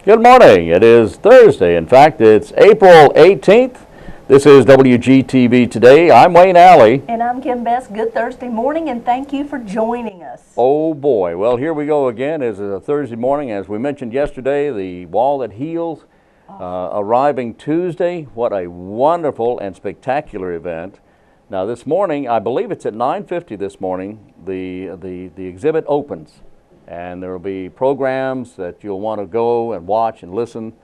Good morning. It is Thursday. In fact, it's April 18th. This is WGTV Today. I'm Wayne Alley. And I'm Kim Best. Good Thursday morning, and thank you for joining us. Oh boy. Well, here we go again. It's a Thursday morning. As we mentioned yesterday, the Wall That Heals arriving Tuesday. What a wonderful and spectacular event. Now this morning, I believe it's at 9:50 this morning, the exhibit opens. And there will be programs that you'll want to go and watch and listen,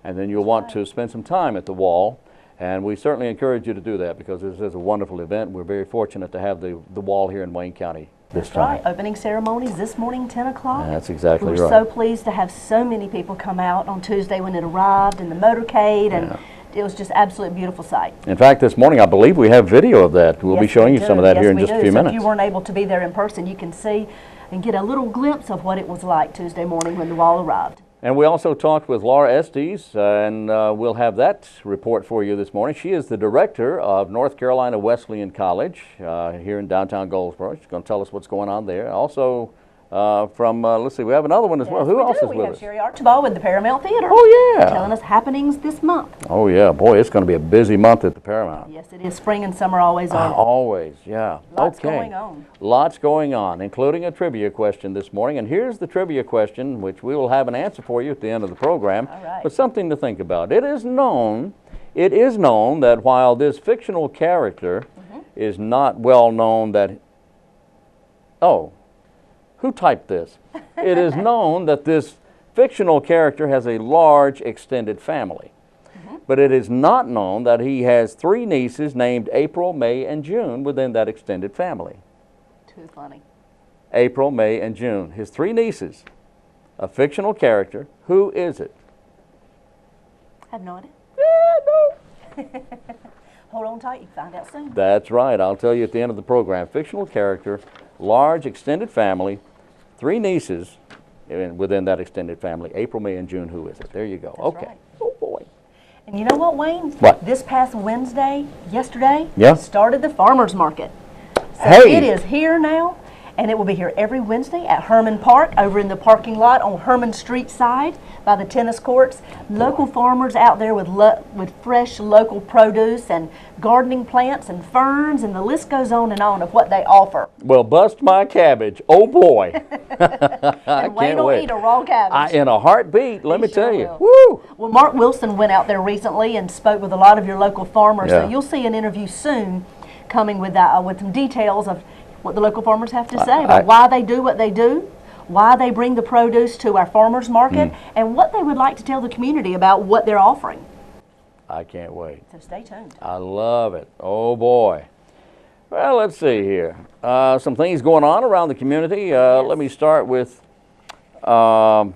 and then you'll want to spend some time at the Wall. And we certainly encourage you to do that because this is a wonderful event. We're very fortunate to have the Wall here in Wayne County this time. Right. Opening ceremonies this morning, 10 o'clock. That's exactly right. We're so pleased to have so many people come out on Tuesday when it arrived in the motorcade, and it was just absolutely beautiful sight. In fact, this morning I believe we have video of that. We'll be showing you some of that here in just a few minutes. If you weren't able to be there in person, you can see and get a little glimpse of what it was like Tuesday morning when the Wall arrived. And we also talked with Laura ESTES, and we'll have that report for you this morning. She is the director of North Carolina Wesleyan College here in downtown Goldsboro. She's going to tell us what's going on there. Also from, let's see, we have another one as well. Who else is with us? We have Sherry Archibald with the Paramount Theater. Oh, yeah. Telling us happenings this month. Oh, yeah. Boy, it's going to be a busy month at the Paramount. Yes, it is. Spring and summer always are. Always, yeah. Lots going on. Lots going on, including a trivia question this morning. And here's the trivia question, which we will have an answer for you at the end of the program. All right. But something to think about. It is known that while this fictional character is not well known that... Oh. Who typed this? It is known that this fictional character has a large extended family. But it is not known that he has 3 nieces named April, May, and June within that extended family. Too funny. April, May, and June. His 3 nieces, a fictional character. Who is it? I have no idea. No. Hold on tight, you can find out soon. That's right. I'll tell you at the end of the program. Fictional character, large extended family, 3 nieces within that extended family. April, May, and June. Who is it? There you go. That's okay. Right. Oh, boy. And you know what, Wayne? What? This past yesterday, Yeah. started the farmer's market. So Hey! It is here now, and it will be here every Wednesday at Herman Park, over in the parking lot on Herman Street side by the tennis courts. Local farmers out there with fresh local produce and gardening plants and ferns, and the list goes on of what they offer. Well, bust my cabbage. Oh, boy. And Wayne will eat a raw cabbage. In a heartbeat, let me tell you. Will. Woo! Well, Mark Wilson went out there recently and spoke with a lot of your local farmers, Yeah. so you'll see an interview soon coming with some details of what the local farmers have to say about why they do what they do, why they bring the produce to our farmers market, and what they would like to tell the community about what they're offering. I can't wait. So stay tuned. I love it. Oh, boy. Well, let's see here. Some things going on around the community. Let me start with the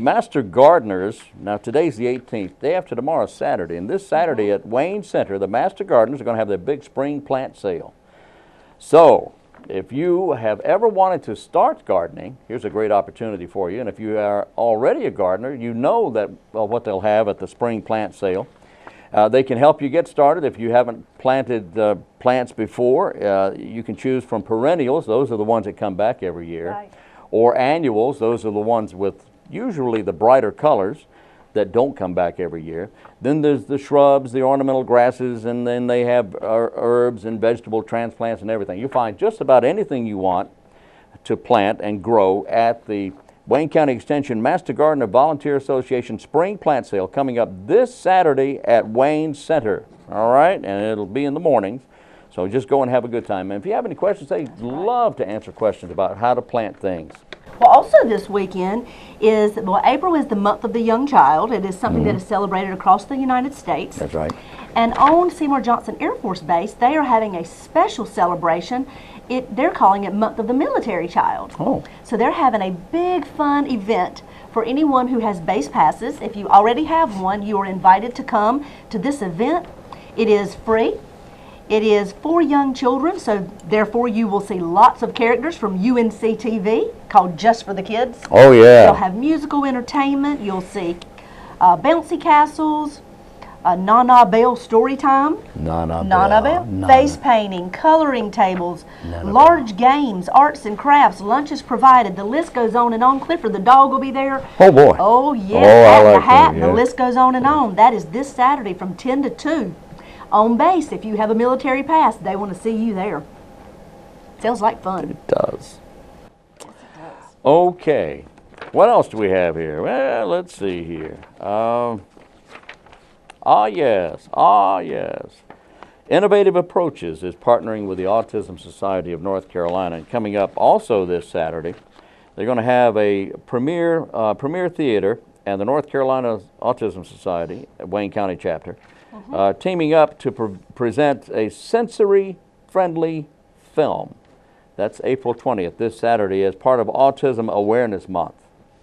Master Gardeners. Now, today's the 18th. Day after tomorrow is Saturday. And this Saturday at Wayne Center, the Master Gardeners are going to have their big spring plant sale. So, if you have ever wanted to start gardening, here's a great opportunity for you. And if you are already a gardener, you know that what they'll have at the spring plant sale. They can help you get started. If you haven't planted plants before, you can choose from perennials. Those are the ones that come back every year. Right. Or annuals. Those are the ones with usually the brighter colors that don't come back every year. Then there's the shrubs, the ornamental grasses, and then they have herbs and vegetable transplants and everything. You'll find just about anything you want to plant and grow at the Wayne County Extension Master Gardener Volunteer Association Spring Plant Sale coming up this Saturday at Wayne Center. All right? And it'll be in the mornings. So just go and have a good time. And if you have any questions, they'd love to answer questions about how to plant things. Well, also this weekend is, April is the month of the young child. It is something that is celebrated across the United States. That's right. And on Seymour Johnson Air Force Base, they are having a special celebration. They're calling it Month of the Military Child. Oh. So they're having a big fun event for anyone who has base passes. If you already have one, you are invited to come to this event. It is free. It is for young children, so therefore you will see lots of characters from UNCTV called Just for the Kids. Oh, yeah. You'll have musical entertainment. You'll see bouncy castles, Nana Bell story time. Nana Bell. Face painting, coloring tables, large games, arts and crafts, lunches provided. The list goes on and on. Clifford the dog will be there. Oh boy. Oh yeah, I the like hat. that, yeah. The list goes on and on. That is this Saturday from 10 to 2. On base, if you have a military pass, they want to see you there. Sounds like fun. It does. Okay. What else do we have here? Well, let's see here. Yes. Innovative Approaches is partnering with the Autism Society of North Carolina. And coming up also this Saturday, they're going to have a premiere theater and the North Carolina Autism Society, Wayne County chapter, teaming up to present a sensory-friendly film. That's April 20th, this Saturday, as part of Autism Awareness Month.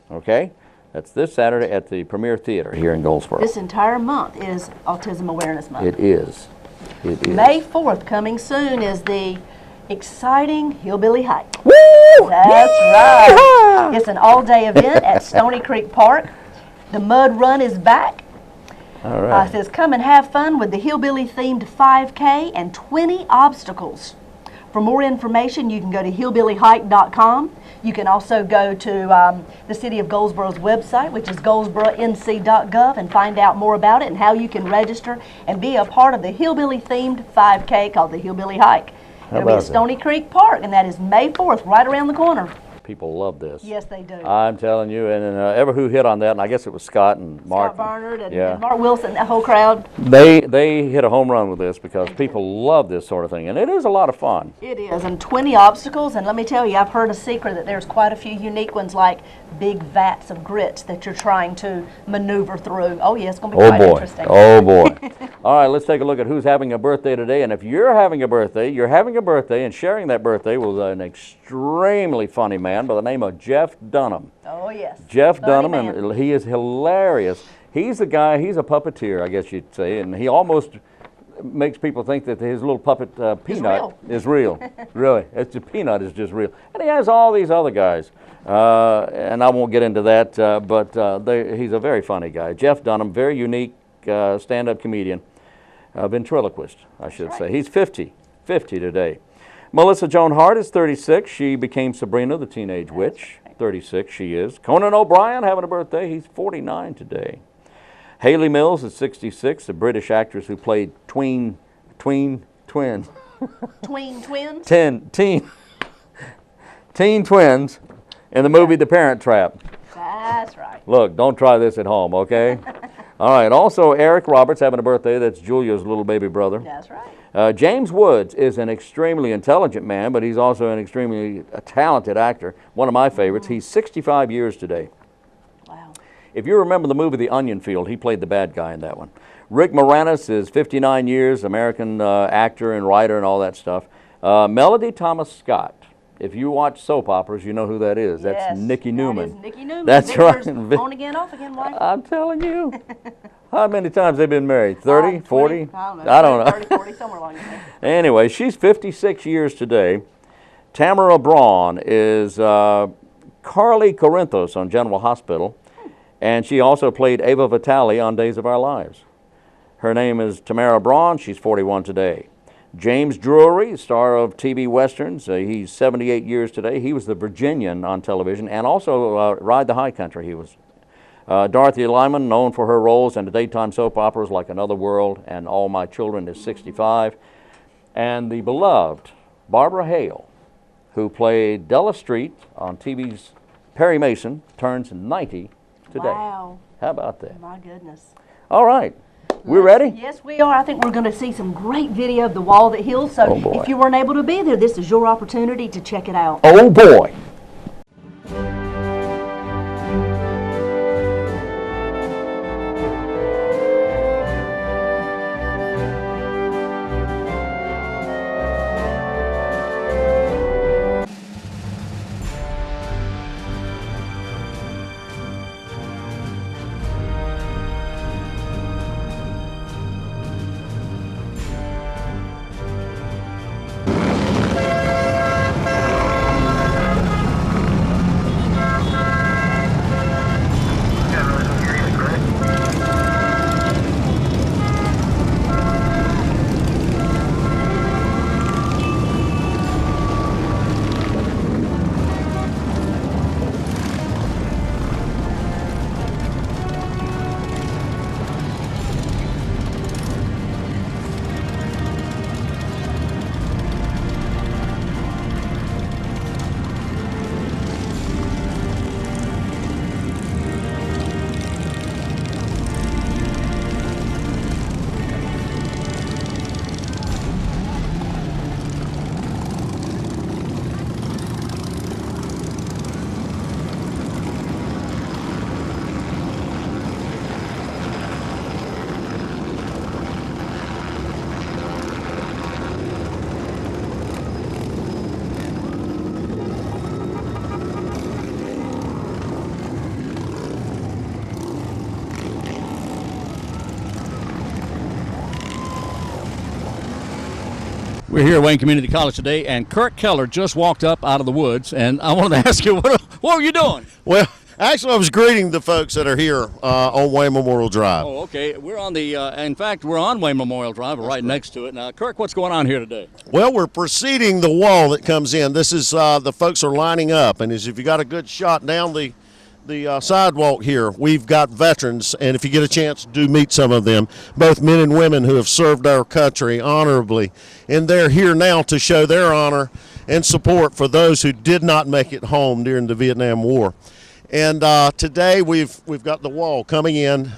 Okay? That's this Saturday at the Premier Theater here in Goldsboro. This entire month is Autism Awareness Month. It is. It is. May 4th, coming soon, is the exciting Hillbilly Hike. Woo! That's right. It's an all-day event at Stony Creek Park. The mud run is back. All right. It says, come and have fun with the Hillbilly-themed 5K and 20 obstacles. For more information, you can go to hillbillyhike.com. You can also go to the City of Goldsboro's website, which is goldsboronc.gov, and find out more about it and how you can register and be a part of the Hillbilly-themed 5K called the Hillbilly Hike. It'll be at Stony Creek Park, and that is May 4th, right around the corner. People love this. Yes, they do. I'm telling you, and ever who hit on that, and I guess it was Scott and Mark. Scott Barnard and, yeah. and Mark Wilson, that whole crowd. They hit a home run with this because people love this sort of thing, and it is a lot of fun. It is, and 20 obstacles, and let me tell you, I've heard a secret that there's quite a few unique ones, like big vats of grits that you're trying to maneuver through. Oh yeah, it's going to be quite interesting. Oh boy. All right, let's take a look at who's having a birthday today, and if you're having a birthday, and sharing that birthday with an extremely funny man by the name of Jeff Dunham. Oh yes. Jeff Funny Dunham, man. and he is hilarious. He's a guy, he's a puppeteer, I guess you'd say, and he almost makes people think that his little puppet Peanut is real. Really, it's just, Peanut is just real. And he has all these other guys, and I won't get into that, but he's a very funny guy. Jeff Dunham, very unique stand-up comedian, ventriloquist, I should say. He's 50 today. Melissa Joan Hart is 36. She became Sabrina the Teenage Witch. 36 she is. Conan O'Brien having a birthday. He's 49 today. Hayley Mills is 66, a British actress who played twins. Tween twins? Teen twins in the movie The Parent Trap. That's right. Look, don't try this at home, okay? All right, also Eric Roberts having a birthday. That's Julia's little baby brother. That's right. James Woods is an extremely intelligent man, but he's also an extremely talented actor. One of my favorites. He's 65 years today. Wow. If you remember the movie The Onion Field, he played the bad guy in that one. Rick Moranis is 59 years, American actor and writer and all that stuff. Melody Thomas Scott. If you watch soap operas, you know who that is. Yes, that's Nikki Newman. That is Nikki Newman. That's right. On again, off again, wife. I'm telling you. How many times they've been married? 30, 40? I don't know. 30, 40, somewhere along there. Anyway, she's 56 years today. Tamara Braun is Carly Corinthos on General Hospital, and she also played Ava Vitale on Days of Our Lives. Her name is Tamara Braun. She's 41 today. James Drury, star of TV Westerns. He's 78 years today. He was the Virginian on television, and also Ride the High Country he was. Dorothy Lyman, known for her roles in the daytime soap operas like Another World and All My Children, is 65. And the beloved Barbara Hale, who played Della Street on TV's Perry Mason, turns 90 today. Wow. How about that? My goodness. All right. We're ready? Yes, we are. I think we're going to see some great video of the wall that heals. So if you weren't able to be there, this is your opportunity to check it out. Oh, boy. We're here at Wayne Community College today, and Kirk Keller just walked up out of the woods, and I wanted to ask you, what were you doing? Well, actually, I was greeting the folks that are here on Wayne Memorial Drive. Oh, okay. We're on in fact, we're on Wayne Memorial Drive, right next to it. Now, Kirk, what's going on here today? Well, we're preceding the wall that comes in. This is the folks are lining up, and as if you got a good shot down the sidewalk here, we've got veterans, and if you get a chance, do meet some of them, both men and women who have served our country honorably, and they're here now to show their honor and support for those who did not make it home during the Vietnam War. And today we've got the wall coming in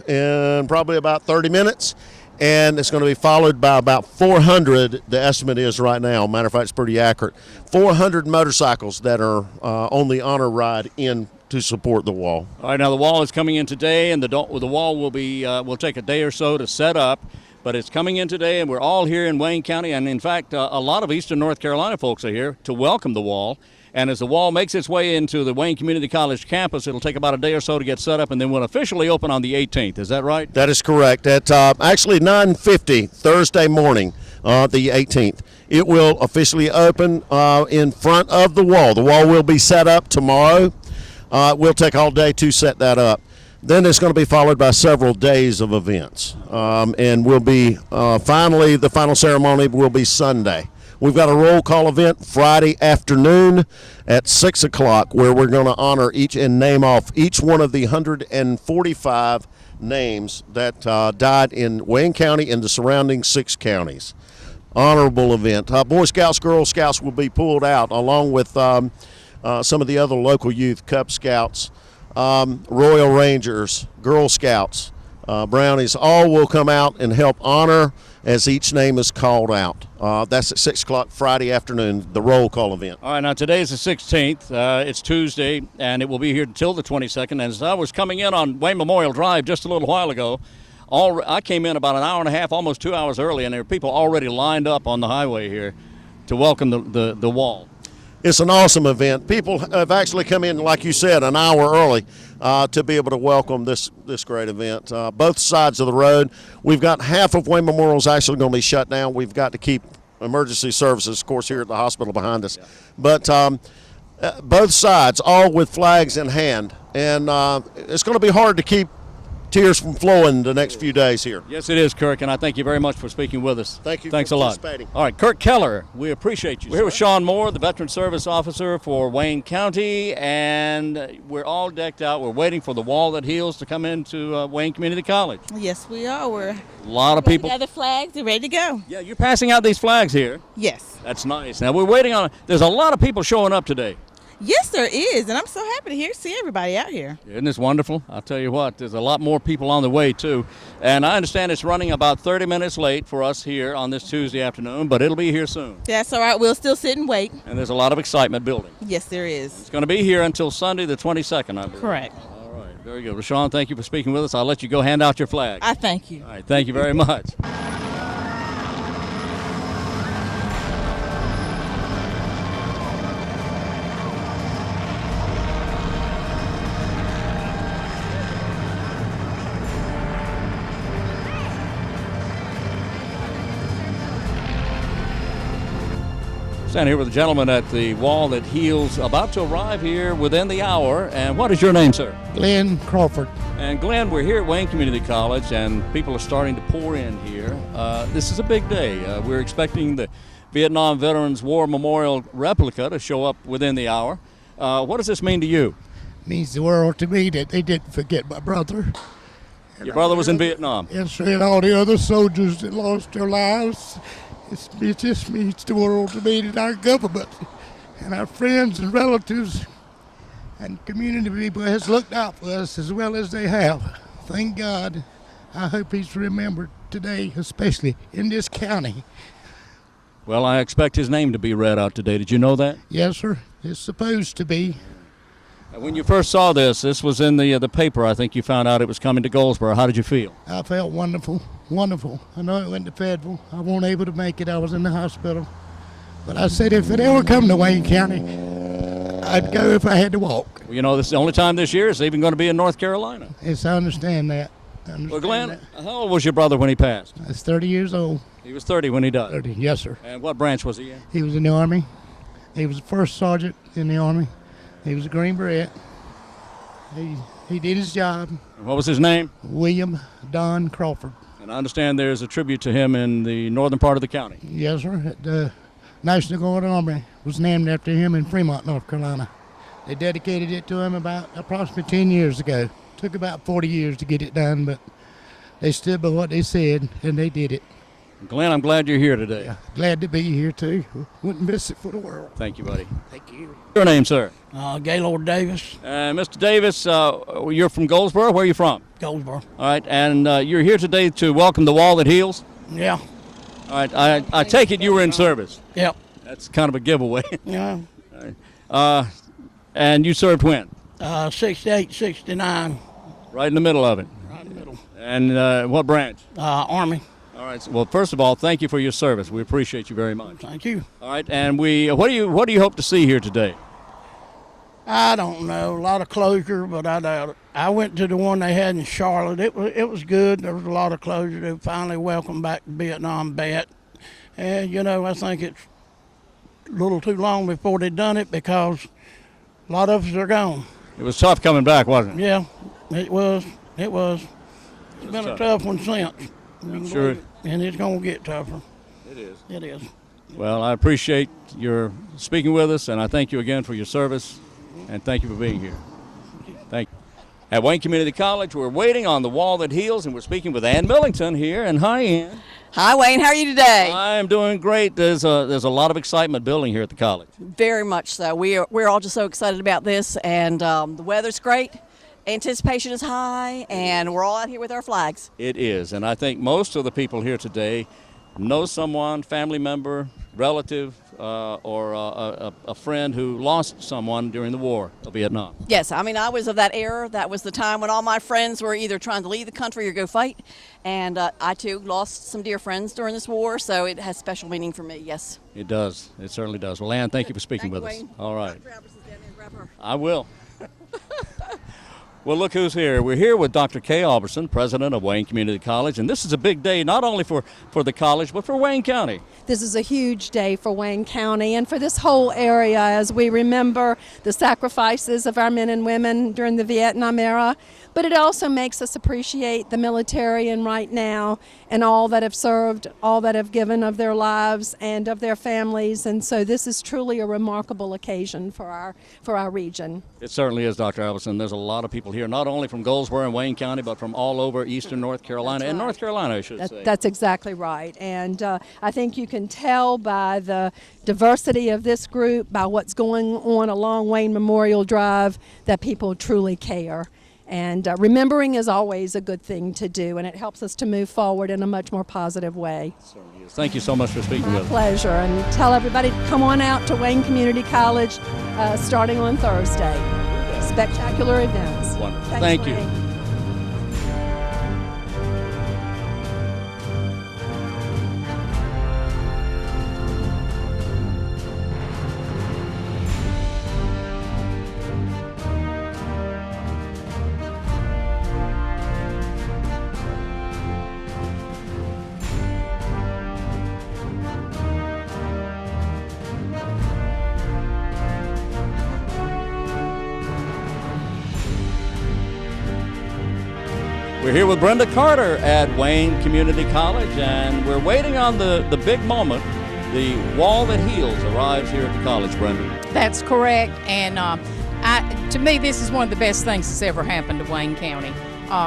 probably about 30 minutes, and it's going to be followed by about 400, the estimate is right now, matter of fact, it's pretty accurate, 400 motorcycles that are on the honor ride in to support the wall. All right, now the wall is coming in today, and the wall will take a day or so to set up, but it's coming in today, and we're all here in Wayne County, and in fact, a lot of Eastern North Carolina folks are here to welcome the wall. And as the wall makes its way into the Wayne Community College campus, it'll take about a day or so to get set up, and then we'll officially open on the 18th. Is that right? That is correct. At actually 9:50 Thursday morning, the 18th, it will officially open in front of the wall. The wall will be set up tomorrow. We'll take all day to set that up. Then it's going to be followed by several days of events, and we'll be finally the final ceremony will be Sunday. We've got a roll call event Friday afternoon at 6 o'clock where we're going to honor and name off each one of the 145 names that died in Wayne County and the surrounding 6 counties. Honorable event. Boy Scouts, Girl Scouts will be pulled out along with some of the other local youth, Cub Scouts, Royal Rangers, Girl Scouts, Brownies, all will come out and help honor as each name is called out. That's at 6 o'clock Friday afternoon, the roll call event. All right, now today is the 16th. It's Tuesday, and it will be here until the 22nd. As I was coming in on Wayne Memorial Drive just a little while ago, I came in about an hour and a half, almost 2 hours early, and there were people already lined up on the highway here to welcome the wall. It's an awesome event. People have actually come in, like you said, an hour early to be able to welcome this great event. Both sides of the road. We've got half of Wayne Memorial is actually going to be shut down. We've got to keep emergency services, of course, here at the hospital behind us. Yeah. But both sides, all with flags in hand. And it's going to be hard to keep tears from flowing the next few days here. Yes, it is, Kirk, and I thank you very much for speaking with us. Thank you. Thanks a lot. All right, Kirk Keller, we appreciate you. We're here with Sean Moore, the Veteran Service Officer for Wayne County, and we're all decked out. We're waiting for the wall that heals to come into Wayne Community College. Yes, we are. We're a lot of people. Gather flags. They're ready to go. Yeah, you're passing out these flags here. Yes. That's nice. Now we're waiting on. There's a lot of people showing up today. Yes, there is, and I'm so happy to see everybody out here. Isn't this wonderful? I'll tell you what, there's a lot more people on the way, too. And I understand it's running about 30 minutes late for us here on this Tuesday afternoon, but it'll be here soon. That's all right. We'll still sit and wait. And there's a lot of excitement building. Yes, there is. It's going to be here until Sunday the 22nd, I believe. Correct. All right, very good. Well, Sean, thank you for speaking with us. I'll let you go hand out your flag. I thank you. All right, thank you very much. Stand here with a gentleman at the wall that heals, about to arrive here within the hour. And what is your name, sir? Glenn Crawford. And Glenn, we're here at Wayne Community College, and people are starting to pour in here. This is a big day. We're expecting the Vietnam Veterans War Memorial replica to show up within the hour. What does this mean to you? It means the world to me that they didn't forget my brother. Your brother was in Vietnam. Yes, and all the other soldiers that lost their lives. It just means the world to me that our government and our friends and relatives and community people has looked out for us as well as they have. Thank God. I hope he's remembered today, especially in this county. Well, I expect his name to be read out today. Did you know that? Yes, sir. It's supposed to be. When you first saw this was in the paper. I think you found out it was coming to Goldsboro. How did you feel? I felt wonderful, wonderful. I know it went to Federal. I wasn't able to make it. I was in the hospital. But I said if it ever come to Wayne County, I'd go if I had to walk. Well, you know, this is the only time this year it's even going to be in North Carolina. Yes, I understand that. Well, Glenn, how old was your brother when he passed? I was 30 years old. He was 30 when he died. 30, yes, sir. And what branch was he in? He was in the Army. He was the first sergeant in the Army. He was a Green Beret. He did his job. And what was his name? William Don Crawford. And I understand there's a tribute to him in the northern part of the county. Yes, sir. The National Guard Army was named after him in Fremont, North Carolina. They dedicated it to him about approximately 10 years ago. Took about 40 years to get it done, but they stood by what they said, and they did it. Glenn, I'm glad you're here today. Yeah, glad to be here, too. Wouldn't miss it for the world. Thank you, buddy. Thank you. Your name, sir? Gaylord Davis, Mr. Davis, you're from Goldsboro. Where are you from? Goldsboro. All right, and you're here today to welcome the wall that heals? Yeah. All right, I take it you were in service. Yep. That's kind of a giveaway. Yeah. And you served when? 68, 69. Right in the middle of it. Right in the middle. And what branch? Army. All right. Well, first of all, thank you for your service. We appreciate you very much. Thank you. All right. And what do you hope to see here today? I don't know. A lot of closure, but I doubt it. I went to the one they had in Charlotte. It was good. There was a lot of closure. They finally welcomed back the Vietnam vet. And, I think it's a little too long before they done it because a lot of us are gone. It was tough coming back, wasn't it? Yeah, it was. It's been a tough one since. I'm sure. And it's going to get tougher. It is. It is. Well, I appreciate your speaking with us, and I thank you again for your service, and thank you for being here. Thank you. At Wayne Community College, we're waiting on the wall that heals, and we're speaking with Ann Millington here. And hi, Ann. Hi, Wayne. How are you today? I am doing great. There's a lot of excitement building here at the college. Very much so. We're all just so excited about this, and the weather's great. Anticipation is high, and we're all out here with our flags. It is, and I think most of the people here today know someone, family member, relative, or a friend who lost someone during the war of Vietnam. Yes, I mean, I was of that era. That was the time when all my friends were either trying to leave the country or go fight, and I, too, lost some dear friends during this war, so it has special meaning for me, yes. It does. It certainly does. Well, Ann, thank you for speaking with us. Wayne. All right. Dr. Alberts is down there. Grab her. I will. Well, look who's here. We're here with Dr. Kay Albertson, president of Wayne Community College, and this is a big day not only for the college, but for Wayne County. This is a huge day for Wayne County and for this whole area as we remember the sacrifices of our men and women during the Vietnam era, but it also makes us appreciate the military and right now and all that have served, all that have given of their lives and of their families, and so this is truly a remarkable occasion for our region. It certainly is, Dr. Albertson. There's a lot of people here, not only from Goldsboro and Wayne County, but from all over eastern North Carolina, and North Carolina, I should say. That's exactly right. And I think you can tell by the diversity of this group, by what's going on along Wayne Memorial Drive, that people truly care. And remembering is always a good thing to do, and it helps us to move forward in a much more positive way. Certainly is. Thank you so much for speaking with us. My pleasure. And tell everybody to come on out to Wayne Community College starting on Thursday. Spectacular events. Wonderful. Thanks, Thank you. Wayne. We're here with Brenda Carter at Wayne Community College, and we're waiting on the big moment. The wall that heals arrives here at the college, Brenda. That's correct, and to me, this is one of the best things that's ever happened to Wayne County,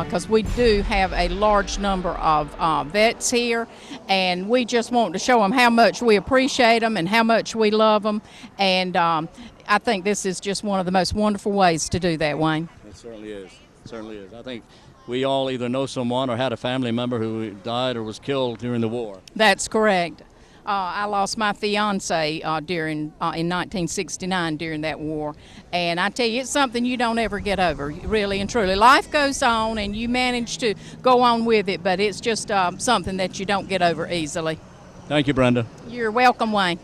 because we do have a large number of vets here, and we just want to show them how much we appreciate them and how much we love them, and I think this is just one of the most wonderful ways to do that, Wayne. It certainly is. It certainly is. I think we all either know someone or had a family member who died or was killed during the war. That's correct. I lost my fiance in 1969 during that war, and I tell you, it's something you don't ever get over, really and truly. Life goes on, and you manage to go on with it, but it's just something that you don't get over easily. Thank you, Brenda. You're welcome, Wayne.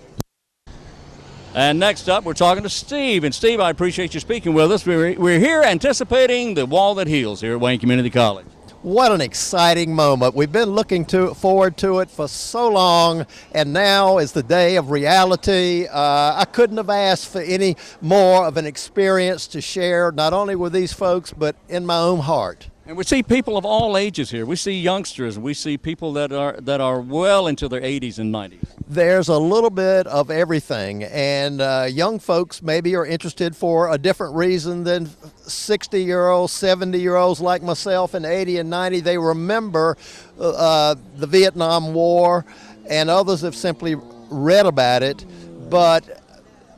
And next up, we're talking to Steve. And Steve, I appreciate you speaking with us. We're here anticipating the wall that heals here at Wayne Community College. What an exciting moment. We've been looking forward to it for so long, and now is the day of reality. I couldn't have asked for any more of an experience to share, not only with these folks, but in my own heart. And we see people of all ages here. We see youngsters, and we see people that are well into their 80s and 90s. There's a little bit of everything, and young folks maybe are interested for a different reason than 60-year-olds, 70-year-olds like myself, and 80 and 90. They remember the Vietnam War, and others have simply read about it, but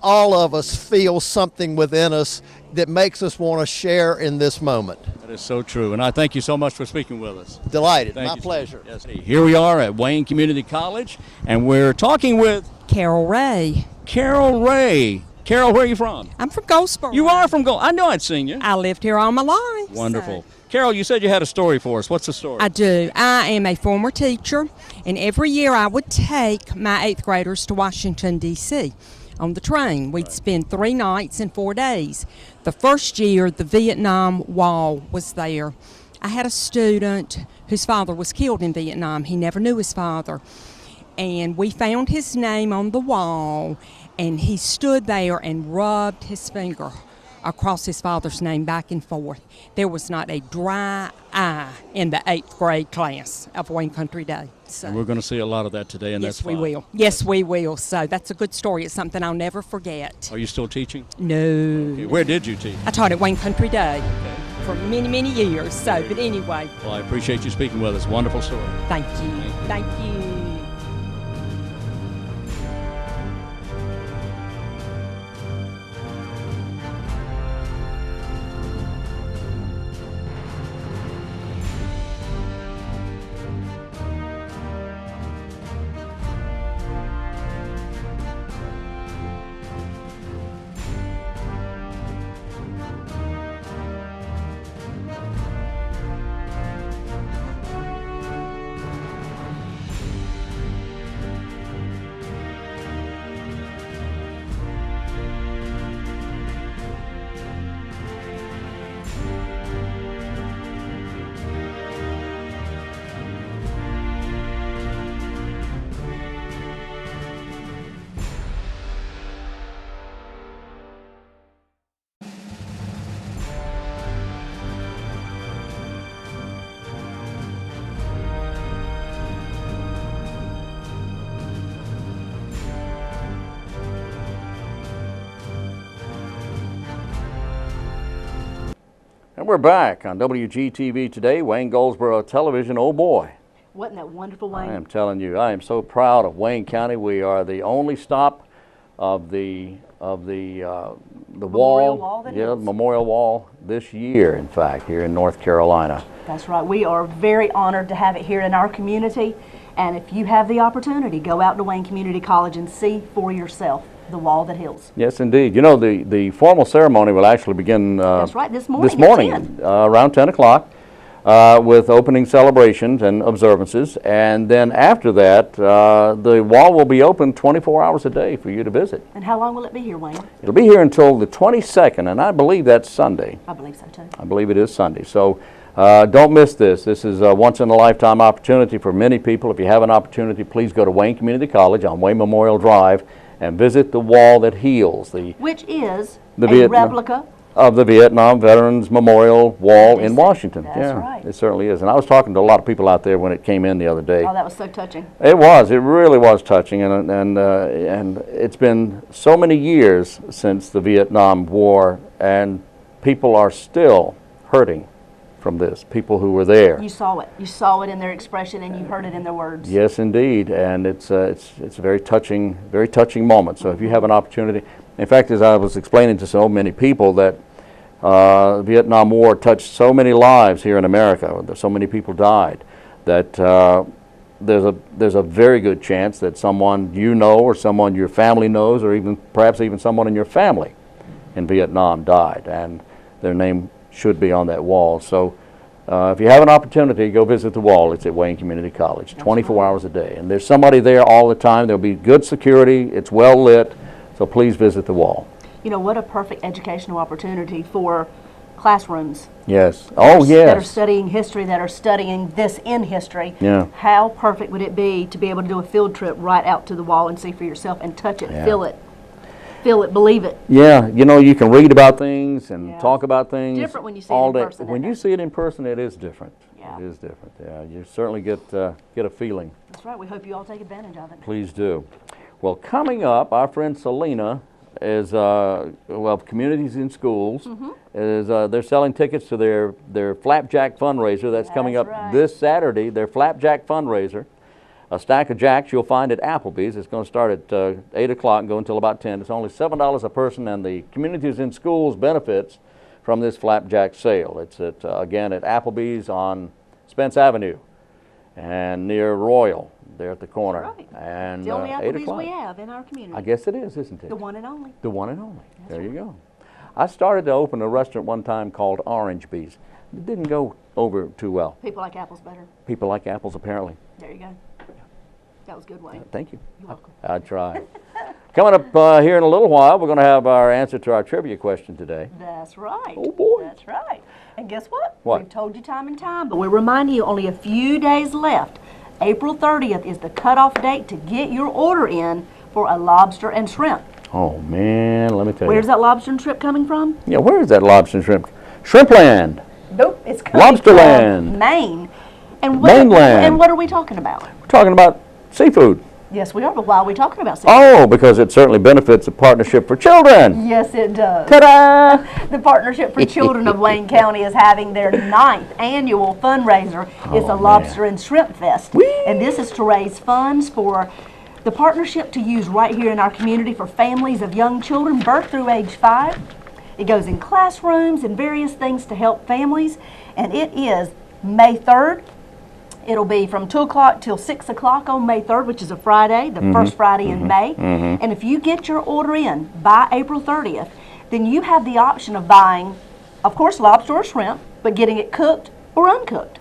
all of us feel something within us that makes us want to share in this moment. That is so true, and I thank you so much for speaking with us. Delighted. Thank My you, pleasure. Yes. Here we are at Wayne Community College, and we're talking with Carroll Ray. Carroll Ray. Carroll, where are you from? I'm from Goldsboro. You are from Goldsboro. I know I'd seen you. I lived here all my life. Wonderful. So. Carroll, you said you had a story for us. What's the story? I do. I am a former teacher, and every year I would take my 8th graders to Washington, D.C. on the train. We'd spend 3 nights and 4 days. The first year, the Vietnam Wall was there. I had a student whose father was killed in Vietnam. He never knew his father. And we found his name on the wall, and he stood there and rubbed his finger across his father's name back and forth. There was not a dry eye in the 8th grade class of Wayne Country Day. So, and we're going to see a lot of that today, and yes, that's fine. we will. Yes, we will. So that's a good story. It's something I'll never forget. Are you still teaching? No. Okay. Where did you teach? I taught at Wayne Country Day for many, many years. So, but anyway. Well, I appreciate you speaking with us. Wonderful story. Thank you. Thank you. And we're back on WGTV today, Wayne Goldsboro Television. Oh boy. Wasn't that wonderful, Wayne? I am telling you, I am so proud of Wayne County. We are the only stop of the Memorial wall that is. Memorial Wall this year, in fact, here in North Carolina. That's right. We are very honored to have it here in our community. And if you have the opportunity, go out to Wayne Community College and see for yourself the wall that heals. Yes, indeed. You know, the formal ceremony will actually begin That's right, this morning. this morning around 10 o'clock with opening celebrations and observances. And then after that, the wall will be open 24 hours a day for you to visit. And how long will it be here, Wayne? It'll be here until the 22nd, and I believe that's Sunday. I believe so, too. I believe it is Sunday. So don't miss this. This is a once-in-a-lifetime opportunity for many people. If you have an opportunity, please go to Wayne Community College on Wayne Memorial Drive and visit the wall that heals. Which is a replica of the Vietnam Veterans Memorial Wall in Washington. That's yeah, right. It certainly is. And I was talking to a lot of people out there when it came in the other day. Oh, that was so touching. It was. It really was touching, and it's been so many years since the Vietnam War, and people are still hurting from this. People who were there. You saw it. You saw it in their expression, and you heard it in their words. Yes, indeed, and it's a very touching moment. So if you have an opportunity, in fact, as I was explaining to so many people that the Vietnam War touched so many lives here in America, so many people died, that there's a very good chance that someone you know or someone your family knows, or even perhaps even someone in your family in Vietnam died, and their name should be on that wall. So if you have an opportunity, go visit the wall. It's at Wayne Community College, 24 hours a day. And there's somebody there all the time. There'll be good security. It's well lit. So please visit the wall. You know, what a perfect educational opportunity for classrooms. Yes. Oh, That are yes. studying history, that are studying this in history. Yeah. How perfect would it be to be able to do a field trip right out to the wall and see for yourself and touch it, Yeah. feel it, believe it. Yeah, you know, you can read about things and Yeah. talk about things Different when you see it all in day. person, When isn't you it? see it in person, it is different. Yeah. It is different. Yeah, you certainly get a feeling. That's right. We hope you all take advantage of it. Please do. Well, coming up, our friend Selena is Communities in Schools Mm-hmm. is they're selling tickets to their flapjack fundraiser that's coming up That's right. this Saturday. Their flapjack fundraiser. A stack of jacks you'll find at Applebee's. It's going to start at 8 o'clock and go until about 10. It's only $7 a person, and the Communities in Schools benefits from this flapjack sale. It's again at Applebee's on Spence Avenue and near Royal, there at the corner. That's right. And The only 8 Applebee's o'clock. we have in our community. I guess it is, isn't it? The one and only. The one and only. There you go. I started to open a restaurant one time called Orange Bees. It didn't go over too well. People like apples better. People like apples, apparently. There you go. That was good, Wayne. Thank you. You're welcome. I tried. Coming up here in a little while, we're going to have our answer to our trivia question today. That's right. Oh, boy. That's right. And guess what? What? We've told you time and time, but we're reminding you only a few days left. April 30th is the cutoff date to get your order in for a lobster and shrimp. Oh, man, let me tell Where's you. that lobster and shrimp coming from? Yeah, where is that lobster and shrimp? Shrimpland. Nope, it's coming Lobsterland. from Maine. And Mainland. And what are we talking about? We're talking about seafood. Yes, we are, but why are we talking about seafood? Oh, because it certainly benefits a partnership for children. Yes, it does. Ta-da! The Partnership for Children of Wayne County is having their 9th annual fundraiser. It's a lobster and shrimp fest. And this is to raise funds for the partnership to use right here in our community for families of young children, birth through age 5. It goes in classrooms and various things to help families. And it is May 3rd. It'll be from 2 o'clock till 6 o'clock on May 3rd, which is a Friday, the first Friday in May. And if you get your order in by April 30th, then you have the option of buying, of course, lobster or shrimp, but getting it cooked or uncooked.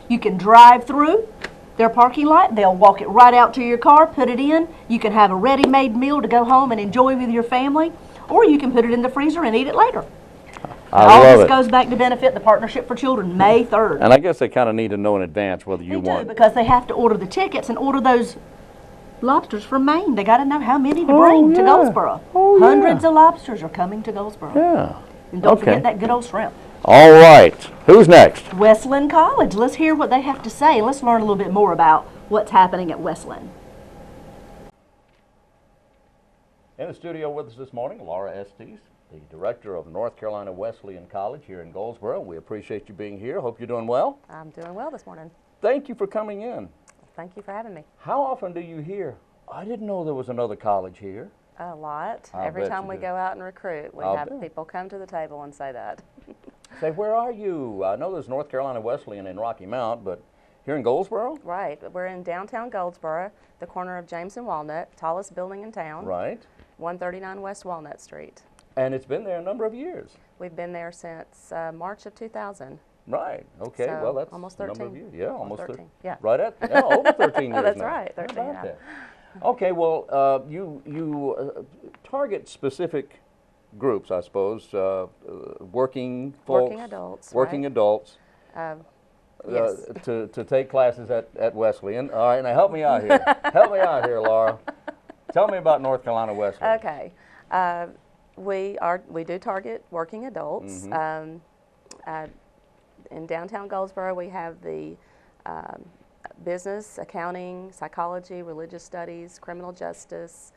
You can drive through their parking lot. They'll walk it right out to your car, put it in. You can have a ready-made meal to go home and enjoy with your family, or you can put it in the freezer and eat it later. All love this it. goes back to benefit the Partnership for Children, May 3rd. And I guess they kind of need to know in advance whether you They want. do, because they have to order the tickets and order those lobsters from Maine. They got to know how many to bring to Goldsboro. Hundreds of lobsters are coming to Goldsboro. Yeah. And don't Okay. forget that good old shrimp. All right. Who's next? Wesleyan College. Let's hear what they have to say, and let's learn a little bit more about what's happening at Wesleyan. In the studio with us this morning, Laura Estes, the director of North Carolina Wesleyan College here in Goldsboro. We appreciate you being here. Hope you're doing well. I'm doing well this morning. Thank you for coming in. Thank you for having me. How often do you hear, I didn't know there was another college here? A lot. I'll Every bet time you we do. go out and recruit, we I'll have bet. people come to the table and say that. Say, where are you? I know there's North Carolina Wesleyan in Rocky Mount, but here in Goldsboro? Right. We're in downtown Goldsboro, the corner of James and Walnut, tallest building in town. Right. 139 West Walnut Street. And it's been there a number of years. We've been there since March of 2000. Right. Okay. So, well, that's almost a number 13. of years. Yeah, almost 13. Yeah. Right at over 13 years That's now. right, How 13, about yeah. that? Okay. Well, you target specific groups, I suppose. Working folks. Working adults. Working right? adults. Yes. To take classes at Wesleyan. All right. Now help me out here. Help me out here, Laura. Tell me about North Carolina Wesleyan. Okay. We do target working adults. In downtown Goldsboro, we have the business, accounting, psychology, religious studies, criminal justice,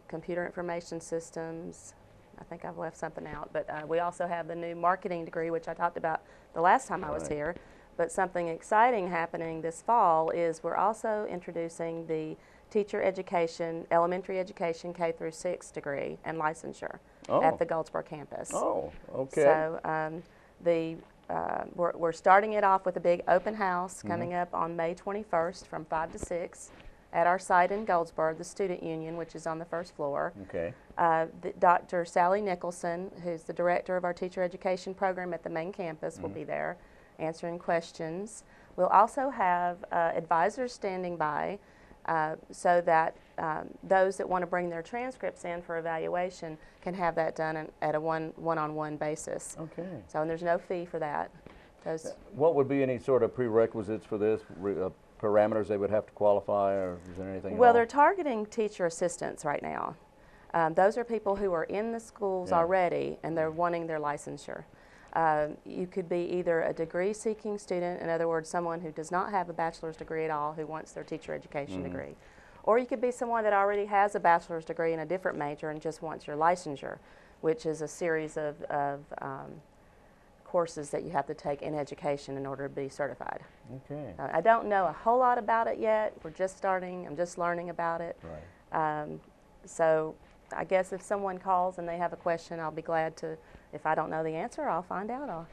computer information systems. I think I've left something out, but we also have the new marketing degree, which I talked about the last time I was here. But something exciting happening this fall is we're also introducing the teacher education, elementary education K through 6 degree and licensure at the Goldsboro campus. Oh, okay. So we're starting it off with a big open house coming up on May 21st from 5 to 6 at our site in Goldsboro, the Student Union, which is on the first floor. Okay. Dr. Sally Nicholson, who's the director of our teacher education program at the main campus, will be there answering questions. We'll also have advisors standing by so that those that want to bring their transcripts in for evaluation can have that done at a one-on-one basis. Okay. So, and there's no fee for that. Those, What would be any sort of prerequisites for this, parameters they would have to qualify, or is there anything well, at all? they're targeting teacher assistants right now. Those are people who are in the schools already and they're wanting their licensure. You could be either a degree-seeking student, in other words, someone who does not have a bachelor's degree at all, who wants their teacher education degree. Or you could be someone that already has a bachelor's degree in a different major and just wants your licensure, which is a series of courses that you have to take in education in order to be certified. Okay. I don't know a whole lot about it yet. We're just starting. I'm just learning about it. Right. So I guess if someone calls and they have a question, I'll be glad to. If I don't know the answer, I'll find out. I'll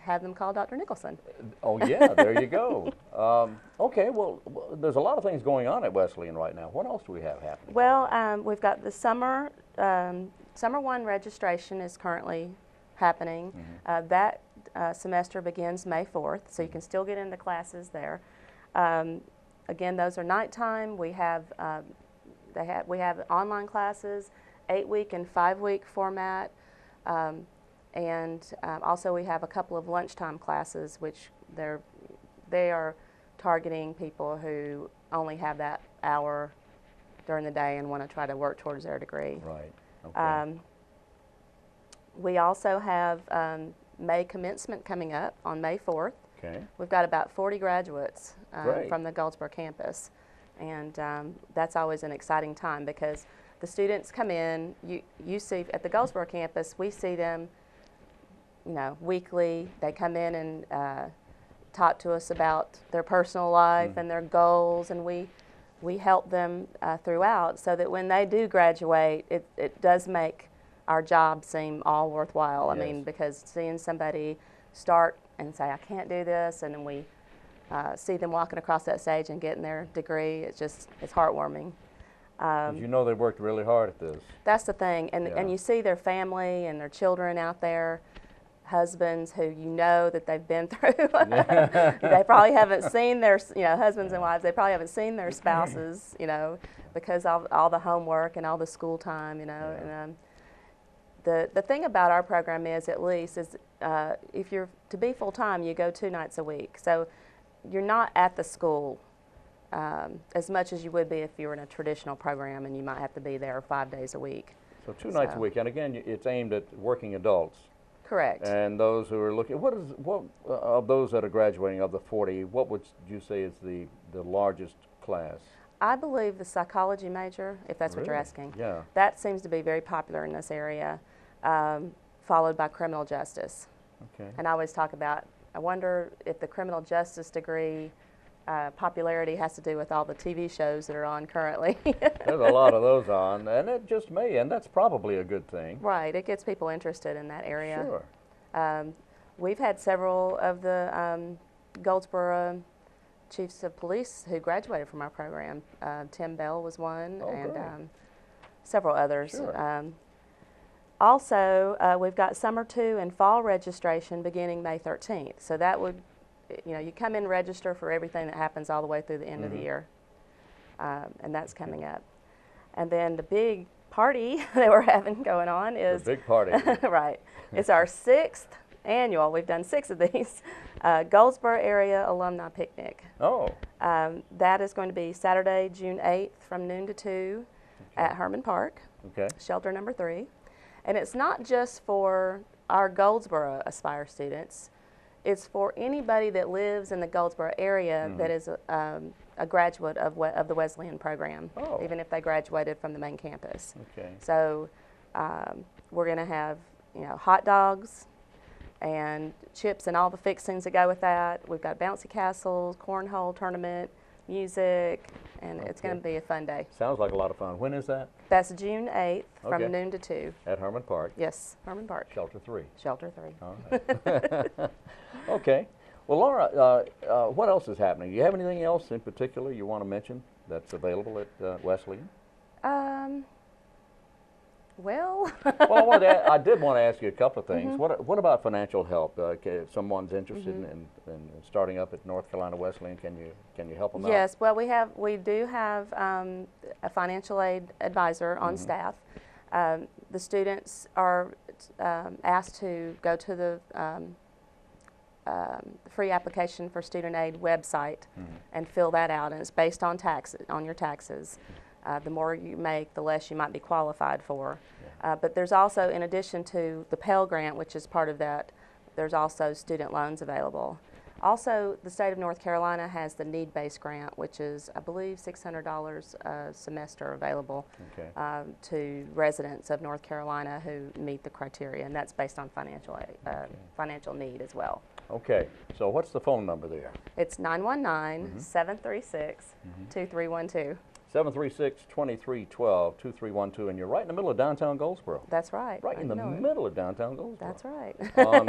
have them call Dr. Nicholson. Oh yeah, there you go. Okay, well, there's a lot of things going on at Wesleyan right now. What else do we have happening? Well, we've got the summer 1 registration is currently happening. That semester begins May 4th, so you can still get into classes there. Again, those are nighttime. We have online classes, 8-week and 5-week format. Also we have a couple of lunchtime classes, which they are targeting people who only have that hour during the day and want to try to work towards their degree. Right. Okay. We also have May commencement coming up on May 4th. Okay. We've got about 40 graduates Great. from the Goldsboro campus, and that's always an exciting time because the students come in. You see at the Goldsboro campus, we see them, weekly. They come in and talk to us about their personal life and their goals, and we help them throughout so that when they do graduate, it does make our job seem all worthwhile. I mean, because seeing somebody start and say, I can't do this, and then we see them walking across that stage and getting their degree, it's heartwarming. You know they worked really hard at this. That's the thing, and you see their family and their children out there, husbands who that they've been through. They probably haven't seen their, husbands and wives, they probably haven't seen their spouses, because of all the homework and all the school time, and the thing about our program is, at least, is if you're to be full-time, you go 2 nights a week. So you're not at the school as much as you would be if you were in a traditional program and you might have to be there 5 days a week. So 2 nights a week, and again, it's aimed at working adults. Correct. And those who are looking, what of those that are graduating, of the 40, what would you say is the largest class? I believe the psychology major, if that's what you're asking. Yeah. That seems to be very popular in this area, followed by criminal justice. Okay. And I always talk about, I wonder if the criminal justice degree popularity has to do with all the TV shows that are on currently. There's a lot of those on, and it just may, and that's probably a good thing. Right, it gets people interested in that area. Sure. We've had several of the Goldsboro chiefs of police who graduated from our program. Tim Bell was one, and several others. Sure. Also, we've got summer 2 and fall registration beginning May 13th. So that would, you come in, register for everything that happens all the way through the end of the year. And that's coming up. And then the big party that we're having going on is... The big party. Right. It's our 6th annual, we've done 6 of these, Goldsboro Area Alumni Picnic. Oh. That is going to be Saturday, June 8th from noon to 2 at Herman Park, shelter number 3. And it's not just for our Goldsboro Aspire students. It's for anybody that lives in the Goldsboro area that is a graduate of the Wesleyan program, even if they graduated from the main campus. Okay. So we're going to have, hot dogs and chips and all the fixings that go with that. We've got bouncy castles, cornhole tournament, music, and it's going to be a fun day. Sounds like a lot of fun. When is that? That's June 8th from noon to 2. At Herman Park? Yes, Herman Park. Shelter 3. Shelter 3. All right. Okay. Well, Laura, what else is happening? Do you have anything else in particular you want to mention that's available at Wesleyan? Well, Well, I did want to ask you a couple of things. What about financial help? If someone's interested in starting up at North Carolina Wesleyan, can you help them out? yes. Well, we do have a financial aid advisor on staff. The students are asked to go to the free application for student aid website and fill that out, and it's based on your taxes. The more you make, the less you might be qualified for. But there's also, in addition to the Pell Grant, which is part of that, there's also student loans available. Also, the state of North Carolina has the need-based grant, which is, I believe, $600 a semester available to residents of North Carolina who meet the criteria, and that's based on financial need as well. Okay, so what's the phone number there? It's 919-736-2312. 736-2312-2312, and you're right in the middle of downtown Goldsboro. That's right. Right in the middle of downtown Goldsboro. That's right. On,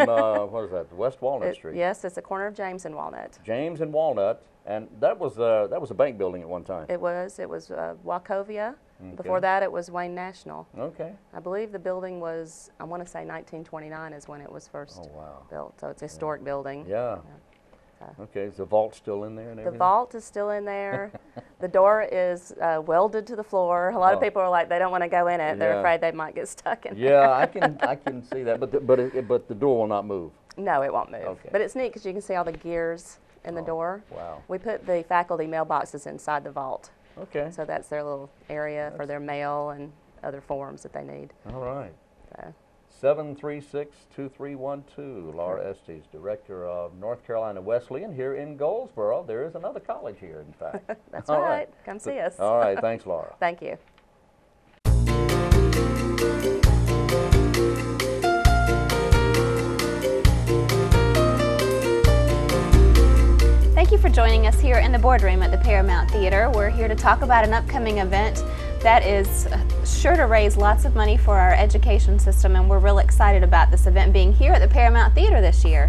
what is that, West Walnut Street? Yes, it's the corner of James and Walnut. James and Walnut, and that was a bank building at one time. It was Wachovia. Before that, it was Wayne National. Okay. I believe the building was, I want to say 1929 is when it was first built, so it's a historic building. Yeah. Okay, is the vault still in there and everything? The vault is still in there. The door is welded to the floor. A lot of people are like, they don't want to go in it. They're afraid they might get stuck in there. Yeah, I can see that, but the door will not move. No, it won't move. Okay. But it's neat because you can see all the gears in the door. Wow. We put the faculty mailboxes inside the vault. Okay. So that's their little area for their mail and other forms that they need. All right. So. 736-2312. Laura Estes, Director of North Carolina Wesleyan here in Goldsboro. There is another college here, in fact. That's all right. Come see us. All right. Thanks, Laura. Thank you. Thank you for joining us here in the boardroom at the Paramount Theater. We're here to talk about an upcoming event that is sure to raise lots of money for our education system, and we're real excited about this event being here at the Paramount Theater this year.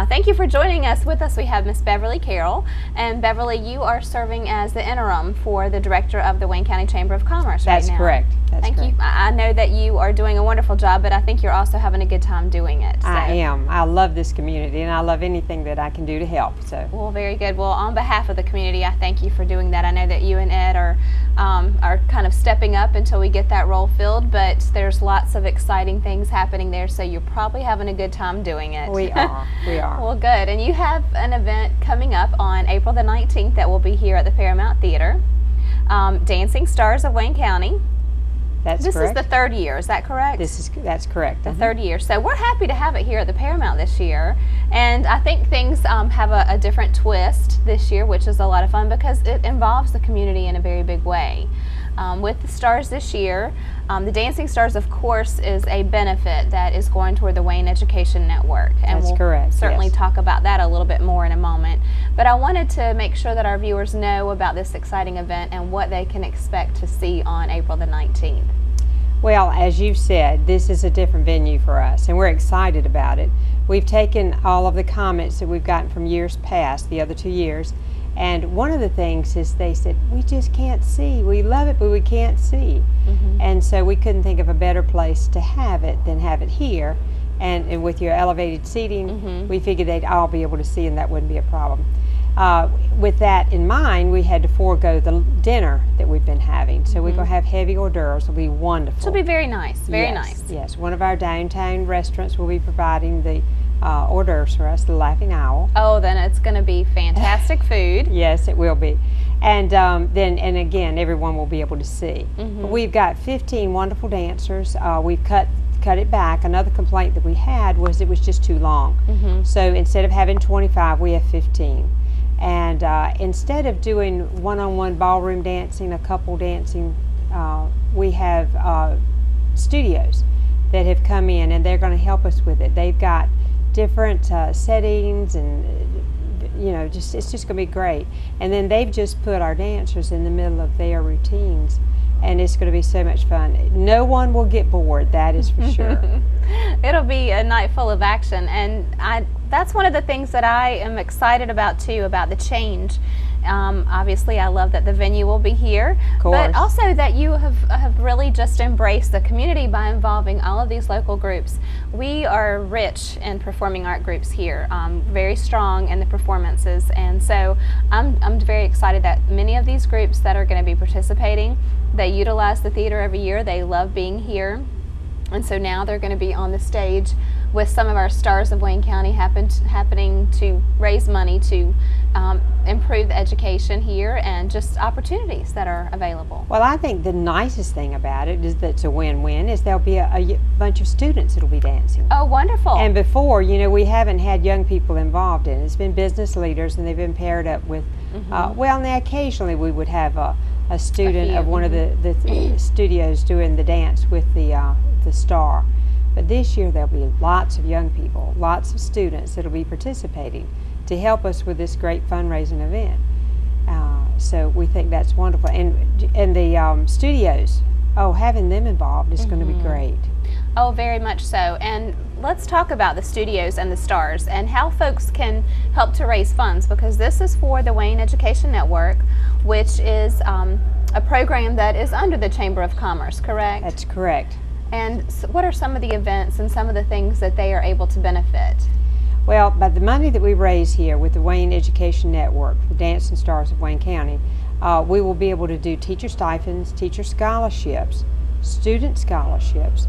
Thank you for joining us. With us we have Miss Beverly Carroll, and Beverly, you are serving as the interim for the director of the Wayne County Chamber of Commerce right now. That's correct. Thank you. I know that you are doing a wonderful job, but I think you're also having a good time doing it. So. I am. I love this community, and I love anything that I can do to help. So. Well, very good. Well, on behalf of the community, I thank you for doing that. I know that you and Ed are kind of stepping up until we get that role filled, but there's lots of exciting things happening there, so you're probably having a good time doing it. We are. We are. Well, good. And you have an event coming up on April the 19th that will be here at the Paramount Theater. Dancing Stars of Wayne County. That's this correct. This is the third year, is that correct? That's correct. The third year. So we're happy to have it here at the Paramount this year. And I think things have a different twist this year, which is a lot of fun because it involves the community in a very big way. With the stars this year, the Dancing Stars, of course, is a benefit that is going toward the Wayne Education Network. And That's correct. Certainly yes. talk about that a little bit more in a moment. But I wanted to make sure that our viewers know about this exciting event and what they can expect to see on April the 19th. Well, as you said, this is a different venue for us, and we're excited about it. We've taken all of the comments that we've gotten from years past, the other 2 years, and one of the things is they said, we just can't see. We love it, but we can't see. Mm-hmm. And so we couldn't think of a better place to have it than have it here. And with your elevated seating, mm-hmm. we figured they'd all be able to see, and that wouldn't be a problem. With that in mind, we had to forego the dinner that we've been having. So mm-hmm. we're going to have heavy hors d'oeuvres. It'll be wonderful. It'll be very nice, very yes, nice. Yes, one of our downtown restaurants will be providing the hors d'oeuvres for us, the Laughing Owl. Oh, then it's going to be fantastic food. Yes, it will be. And and again, everyone will be able to see. Mm-hmm. We've got 15 wonderful dancers. We've cut it back. Another complaint that we had was it was just too long. Mm-hmm. So instead of having 25, we have 15. And instead of doing one-on-one ballroom dancing, a couple dancing, we have studios that have come in, and they're going to help us with it. They've got different settings, and it's just going to be great. And then they've just put our dancers in the middle of their routines, and it's going to be so much fun. No one will get bored, that is for sure. It'll be a night full of action, and that's one of the things that I am excited about too, about the change Obviously, I love that the venue will be here, but also that you have really just embraced the community by involving all of these local groups. We are rich in performing art groups here, very strong in the performances, and so I'm very excited that many of these groups that are going to be participating, they utilize the theater every year. They love being here, and so now they're going to be on the stage with some of our stars of Wayne County happening to raise money to improve the education here and just opportunities that are available. Well, I think the nicest thing about it is that it's a win-win, is there'll be a bunch of students that'll be dancing. Oh, wonderful. And before, you know, we haven't had young people involved in it. It's been business leaders, and they've been paired up with, well, now occasionally we would have a student of one of the studios doing the dance with the star. But this year there'll be lots of young people, lots of students that'll be participating to help us with this great fundraising event. So we think that's wonderful. And the studios, having them involved is going to be great. Oh, very much so. And let's talk about the studios and the stars and how folks can help to raise funds, because this is for the Wayne Education Network, which is a program that is under the Chamber of Commerce, correct? That's correct. And what are some of the events and some of the things that they are able to benefit? Well, by the money that we raise here with the Wayne Education Network, the Dancing Stars of Wayne County, we will be able to do teacher stipends, teacher scholarships, student scholarships,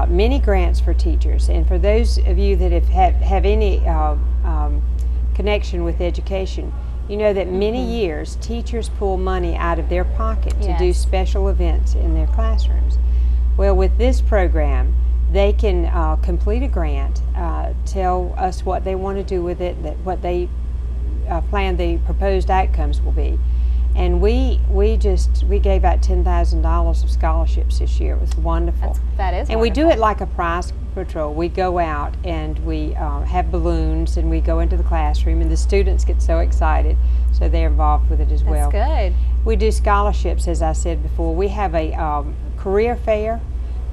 many grants for teachers. And for those of you that have any connection with education, you know that many years teachers pull money out of their pocket to do special events in their classrooms. Well, with this program, they can complete a grant, tell us what they want to do with it, what they plan the proposed outcomes will be. And we gave out $10,000 of scholarships this year. It was wonderful. That is and wonderful. We do it like a prize patrol. We go out and we have balloons, and we go into the classroom, and the students get so excited, so they're involved with it as well. That's good. We do scholarships, as I said before. We have a career fair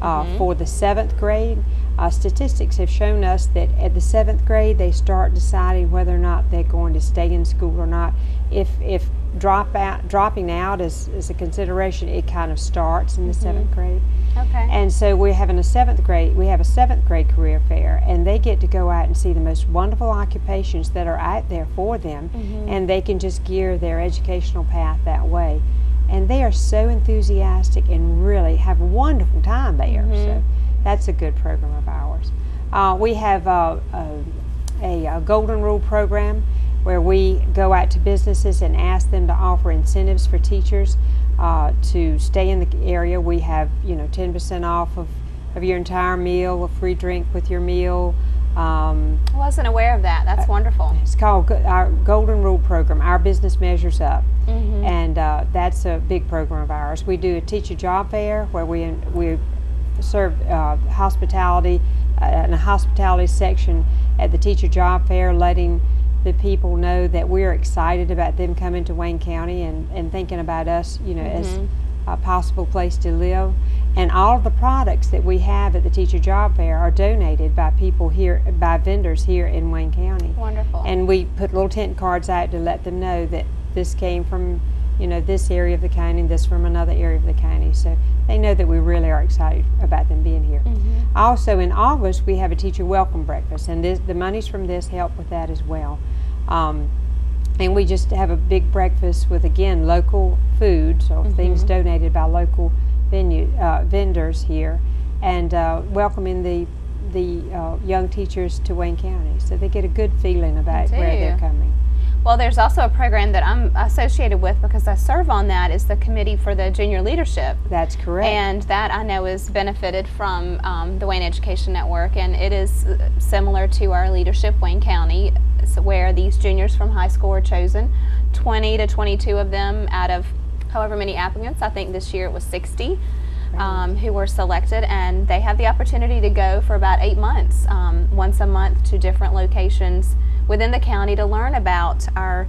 for the 7th grade. Statistics have shown us that at the 7th grade they start deciding whether or not they're going to stay in school or not. If dropping out is a consideration, it kind of starts in the 7th grade. Okay. And so we're having a 7th grade. We have a 7th grade career fair, and they get to go out and see the most wonderful occupations that are out there for them, and they can just gear their educational path that way. And they are so enthusiastic and really have a wonderful time there. So that's a good program of ours. We have a Golden Rule program where we go out to businesses and ask them to offer incentives for teachers to stay in the area. We have 10% off of your entire meal, a free drink with your meal. I wasn't aware of that. That's wonderful. It's called our Golden Rule program, Our Business Measures Up. And that's a big program of ours. We do a teacher job fair where we serve hospitality in a hospitality section at the teacher job fair, letting the people know that we're excited about them coming to Wayne County and thinking about us, as a possible place to live. And all of the products that we have at the teacher job fair are donated by people here, by vendors here in Wayne County. Wonderful. And we put little tent cards out to let them know that this came from, this area of the county, and this from another area of the county. So they know that we really are excited about them being here. Also in August, we have a teacher welcome breakfast, and the monies from this help with that as well. And we just have a big breakfast with, again, local food, so things donated by local vendors here, and welcoming the young teachers to Wayne County, so they get a good feeling about where they're coming. Well, there's also a program that I'm associated with because I serve on that, is the Committee for the Junior Leadership. That's correct. And that I know is benefited from the Wayne Education Network, and it is similar to our Leadership Wayne County, where these juniors from high school are chosen, 20 to 22 of them out of however many applicants. I think this year it was 60 who were selected, and they have the opportunity to go for about 8 months, once a month, to different locations within the county to learn about our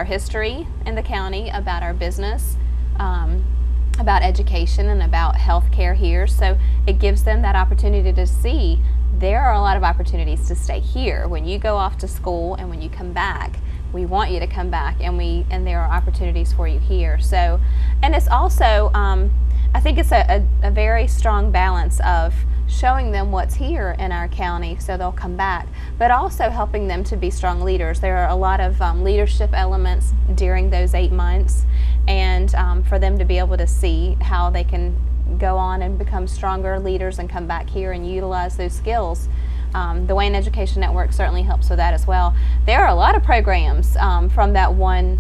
history in the county, about our business, about education, and about health care here. So it gives them that opportunity to see there are a lot of opportunities to stay here when you go off to school, and when you come back, we want you to come back, and there are opportunities for you here. So, and it's also, I think it's a very strong balance of showing them what's here in our county so they'll come back, but also helping them to be strong leaders. There are a lot of leadership elements during those 8 months, and for them to be able to see how they can go on and become stronger leaders and come back here and utilize those skills. The Wayne Education Network certainly helps with that as well. There are a lot of programs from that one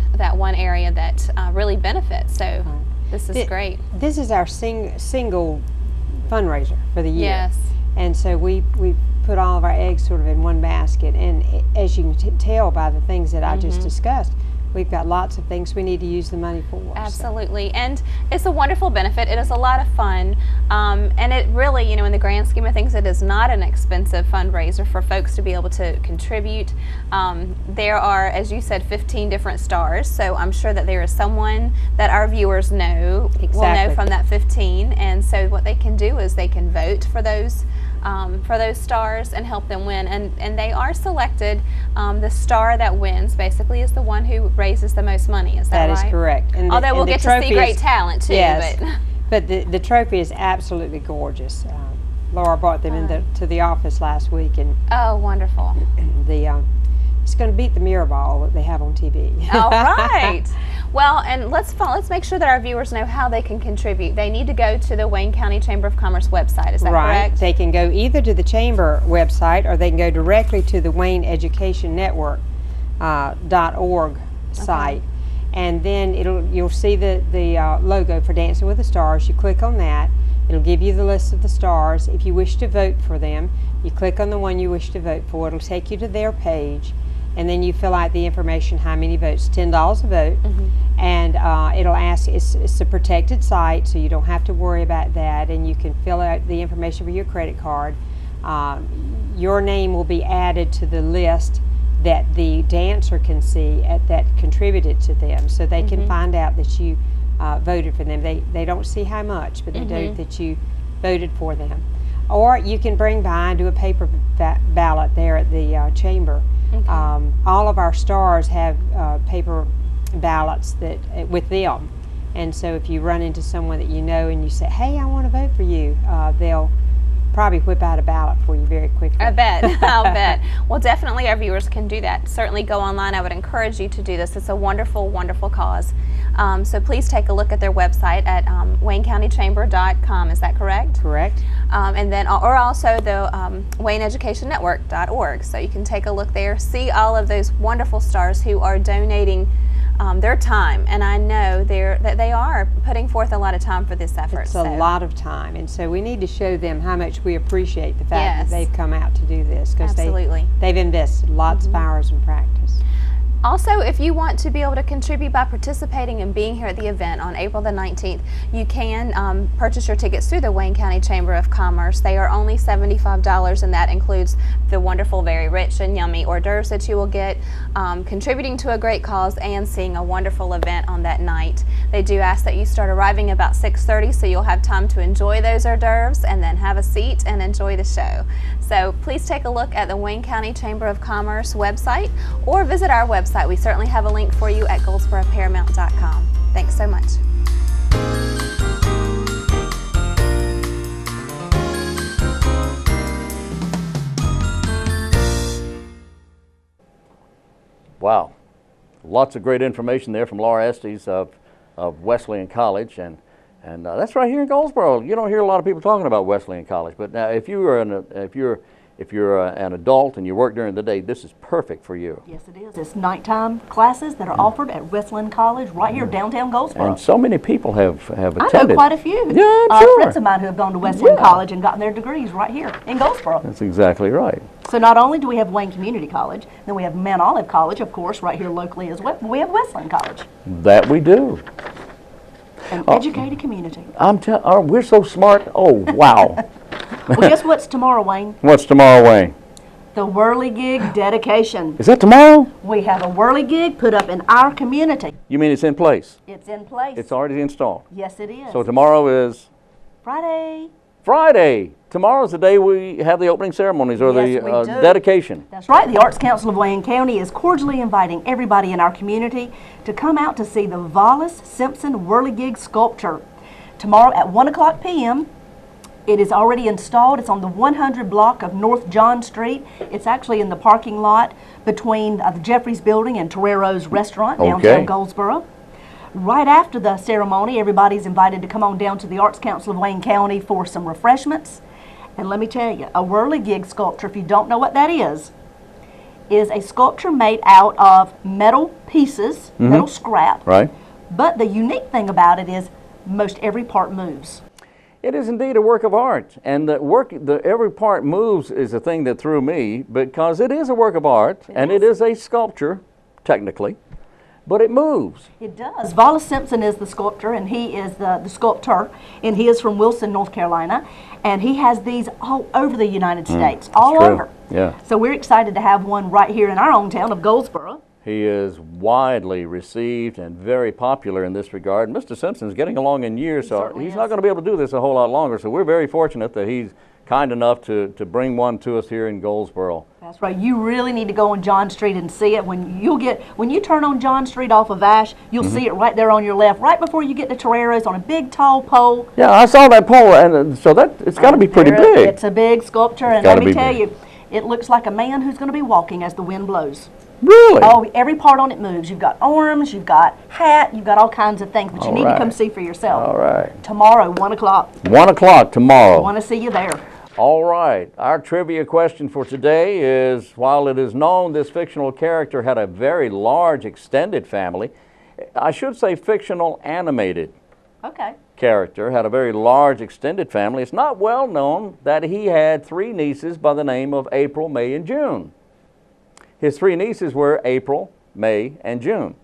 area that really benefit. So this is great. This is our single fundraiser for the year. Yes. And so we put all of our eggs sort of in one basket. And as you can tell by the things that I just discussed, we've got lots of things we need to use the money for. Absolutely. And it's a wonderful benefit. It is a lot of fun. And it really, in the grand scheme of things, it is not an expensive fundraiser for folks to be able to contribute. There are, as you said, 15 different stars. So I'm sure that there is someone that our viewers know, will know from that 15. And so what they can do is they can vote for those stars and help them win. And they are selected. The star that wins basically is the one who raises the most money. Is that right? That is correct. And although we'll get to see great talent too. Yes, but the trophy is absolutely gorgeous. Laura brought them into the office last week, and oh, wonderful! It's going to beat the mirror ball that they have on TV. All right. Well, and let's make sure that our viewers know how they can contribute. They need to go to the Wayne County Chamber of Commerce website. Is that correct? They can go either to the Chamber website, or they can go directly to the Wayne Education Network .org site, and then you'll see the logo for Dancing with the Stars. You click on that. It'll give you the list of the stars. If you wish to vote for them, you click on the one you wish to vote for. It'll take you to their page, and then you fill out the information, how many votes, $10 a vote, and it'll ask, it's a protected site, so you don't have to worry about that, and you can fill out the information for your credit card. Your name will be added to the list that the dancer can see that contributed to them, so they can find out that you voted for them. They don't see how much, but they know that you voted for them. Or you can bring by and do a paper ballot there at the chamber. All of our stars have paper ballots with them, and so if you run into someone that you know and you say, hey, I want to vote for you, they'll probably whip out a ballot for you very quickly. I bet. I'll bet. Well, definitely our viewers can do that. Certainly go online. I would encourage you to do this. It's a wonderful, wonderful cause. So please take a look at their website at WayneCountyChamber.com. Is that correct? Correct. And then, or also the WayneEducationNetwork.org. So you can take a look there, see all of those wonderful stars who are donating their time, and I know that they are putting forth a lot of time for this effort. It's a lot of time, and so we need to show them how much we appreciate the fact that they've come out to do this, because they've invested lots of hours in practice. Also, if you want to be able to contribute by participating and being here at the event on April the 19th, you can purchase your tickets through the Wayne County Chamber of Commerce. They are only $75, and that includes the wonderful, very rich and yummy hors d'oeuvres that you will get, contributing to a great cause, and seeing a wonderful event on that night. They do ask that you start arriving about 6:30, so you'll have time to enjoy those hors d'oeuvres and then have a seat and enjoy the show. So please take a look at the Wayne County Chamber of Commerce website, or visit our website. We certainly have a link for you at GoldsboroParamount.com. Thanks so much. Wow. Lots of great information there from Laura Estes of Wesleyan College, and that's right here in Goldsboro. You don't hear a lot of people talking about Wesleyan College, but now if you're an adult and you work during the day, this is perfect for you. Yes, it is. It's nighttime classes that are offered at Wesleyan College right here downtown Goldsboro. And so many people have attended. I know quite a few. Yeah, I'm sure. Friends of mine who have gone to Wesleyan College and gotten their degrees right here in Goldsboro. That's exactly right. So not only do we have Wayne Community College, then we have Mount Olive College, of course, right here locally as well. We have Wesleyan College. That we do. An educated community. We're so smart. Oh, wow. Well, guess what's tomorrow, Wayne? What's tomorrow, Wayne? The whirligig dedication. Is that tomorrow? We have a whirligig put up in our community. You mean it's in place? It's in place. It's already installed? Yes, it is. So tomorrow is? Friday. Friday. tomorrow's the day we have the opening ceremonies or Yes, the we do. dedication. That's right. The Arts Council of Wayne County is cordially inviting everybody in our community to come out to see the Wallace Simpson Whirligig sculpture. Tomorrow at 1 o'clock p.m. It is already installed. It's on the 100 block of North John Street. It's actually in the parking lot between the Jeffries Building and Torero's Restaurant, downtown Goldsboro. Right after the ceremony, everybody's invited to come on down to the Arts Council of Wayne County for some refreshments. And let me tell you, a whirligig sculpture, if you don't know what that is a sculpture made out of metal pieces, metal scrap. Right. But the unique thing about it is most every part moves. It is indeed a work of art, and the every part moves is the thing that threw me, because it is a work of art, it is a sculpture, technically, but it moves. It does. Wallace Simpson is the sculptor, and he is the sculptor, and he is from Wilson, North Carolina, and he has these all over the United States, all over. Yeah. So we're excited to have one right here in our own town of Goldsboro. He is widely received and very popular in this regard. Mr. Simpson's getting along in years, so he's not going to be able to do this a whole lot longer. So we're very fortunate that he's kind enough to bring one to us here in Goldsboro. That's right. You really need to go on John Street and see it. When you turn on John Street off of Ash, you'll see it right there on your left, right before you get to Torero's on a big tall pole. Yeah, I saw that pole, and so it's got to be pretty big. It's a big sculpture, and let me tell you, it looks like a man who's going to be walking as the wind blows. Really? Oh, every part on it moves. You've got arms, you've got hat, you've got all kinds of things, but you need to come see for yourself. All right. Tomorrow, 1 o'clock. 1 o'clock tomorrow. I want to see you there. All right. Our trivia question for today is, while it is known this fictional character had a very large extended family, I should say fictional animated character had a very large extended family, it's not well known that he had 3 nieces by the name of April, May, and June. His 3 nieces were April, May, and June.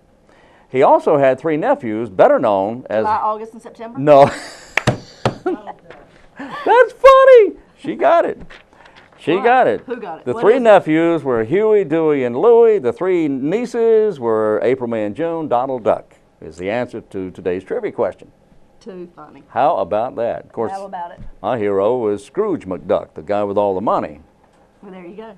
He also had 3 nephews, better known as... July, August, and September? No. That's funny. She got it. She got it. Who got it? The What 3 is it? nephews were Huey, Dewey, and Louie. The 3 nieces were April, May, and June. Donald Duck is the answer to today's trivia question. Too funny. How about that? Of course, How about it? my hero was Scrooge McDuck, the guy with all the money. Well, there you go.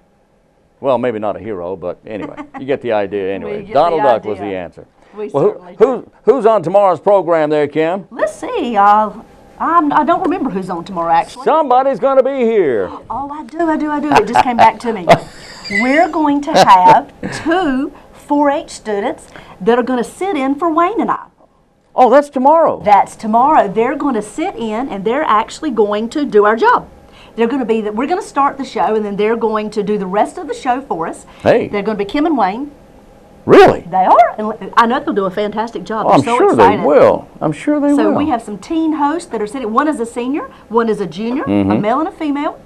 Well, maybe not a hero, but anyway, you get the idea anyway. get Donald the Duck was the idea. answer. We Well, certainly who's on tomorrow's program there, Kim? Let's see. I don't remember who's on tomorrow, actually. Somebody's going to be here. Oh, I do. It just came back to me. We're going to have 2 4-H students that are going to sit in for Wayne and I. Oh, that's tomorrow. That's tomorrow. They're going to sit in, and they're actually going to do our job. They're going to be, we're going to start the show, and then they're going to do the rest of the show for us. Hey. They're going to be Kim and Wayne. Really? They are. And I know they'll do a fantastic job. Oh, I'm They're so sure excited. they will. I'm sure they will. So we have some teen hosts that are sitting. One is a senior, one is a junior, a male and a female,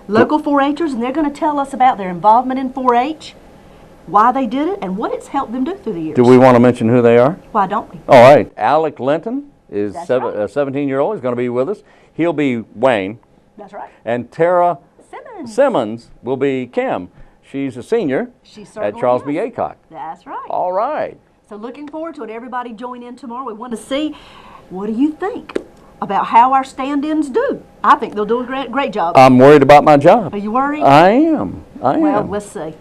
local 4-Hers, and they're going to tell us about their involvement in 4-H, why they did it, and what it's helped them do through the years. Do we want to mention who they are? Why don't we? All right. Alec Linton is That's a right. 17-year-old. He's going to be with us. He'll be Wayne. That's right. And Tara Simmons will be Kim. She's a senior at Charles B. Aycock. That's right. All right. So looking forward to it. Everybody join in tomorrow. We want to see, what do you think about how our stand-ins do? I think they'll do a great job. I'm worried about my job. Are you worried? I am. Well, let's see.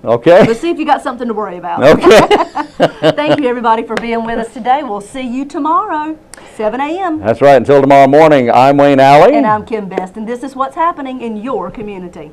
Okay. Let's see if you got something to worry about. Okay. Thank you, everybody, for being with us today. We'll see you tomorrow, 7 a.m. That's right. Until tomorrow morning, I'm Wayne Alley. And I'm Kim Best, and this is what's happening in your community.